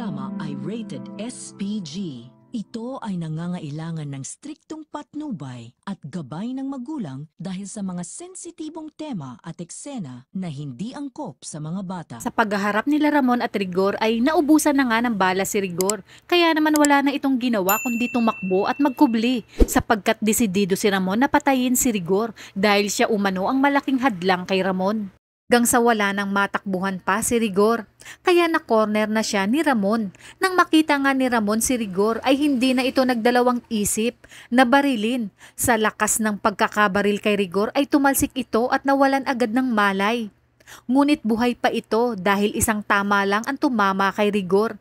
programa ay rated SPG. Ito ay nangangailangan ng striktong patnubay at gabay ng magulang dahil sa mga sensitibong tema at eksena na hindi angkop sa mga bata. Sa paghaharap nila Ramon at Rigor ay naubusan na nga ng bala si Rigor. Kaya naman wala na itong ginawa kundi tumakbo at magkubli sapagkat desidido si Ramon na patayin si Rigor dahil siya umano ang malaking hadlang kay Ramon. Hanggang sa wala nang matakbuhan pa si Rigor. Kaya na-corner na siya ni Ramon. Nang makita nga ni Ramon si Rigor ay hindi na ito nagdalawang isip na barilin. Sa lakas ng pagkakabaril kay Rigor ay tumalsik ito at nawalan agad ng malay. Ngunit buhay pa ito dahil isang tama lang ang tumama kay Rigor.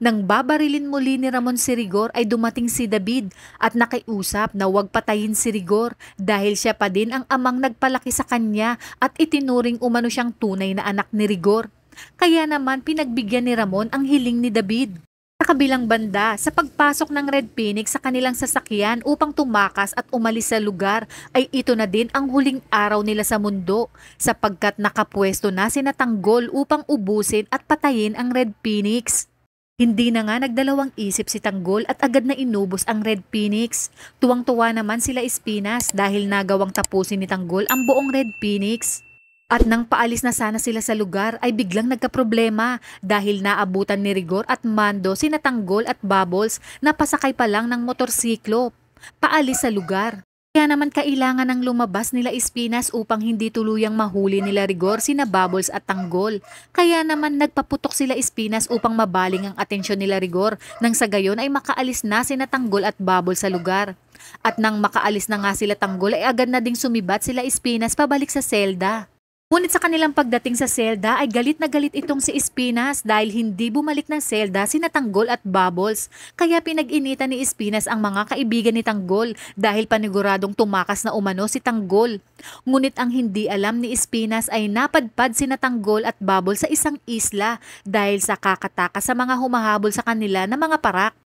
Nang babarilin muli ni Ramon si Rigor ay dumating si David at nakiusap na huwag patayin si Rigor dahil siya pa din ang amang nagpalaki sa kanya at itinuring umano siyang tunay na anak ni Rigor. Kaya naman pinagbigyan ni Ramon ang hiling ni David. Sa kabilang banda, sa pagpasok ng Red Phoenix sa kanilang sasakyan upang tumakas at umalis sa lugar ay ito na din ang huling araw nila sa mundo sapagkat nakapwesto na sina Tanggol upang ubusin at patayin ang Red Phoenix. Hindi na nga nagdalawang isip si Tanggol at agad na inubos ang Red Phoenix. Tuwang-tuwa naman sila Espinas dahil nagawang tapusin ni Tanggol ang buong Red Phoenix. At nang paalis na sana sila sa lugar ay biglang nagkaproblema dahil naabutan ni Rigor at Mando sina Tanggol at Bubbles na pasakay pa lang ng motorsiklo. Paalis sa lugar. Kaya naman kailangan ng lumabas nila Espinas upang hindi tuluyang mahuli nila Rigor sina Bubbles at Tanggol. Kaya naman nagpaputok sila Espinas upang mabaling ang atensyon nila Rigor nang sa gayon ay makaalis na sina Tanggol at Bubbles sa lugar. At nang makaalis na nga sila Tanggol ay agad na ding sumibat sila Espinas pabalik sa selda. Ngunit sa kanilang pagdating sa selda ay galit na galit itong si Espinas dahil hindi bumalik ng selda sina Tanggol at Bubbles. Kaya pinag-initan ni Espinas ang mga kaibigan ni Tanggol dahil paniguradong tumakas na umano si Tanggol. Ngunit ang hindi alam ni Espinas ay napadpad sina Tanggol at Bubbles sa isang isla dahil sa kakatakas sa mga humahabol sa kanila na mga parak.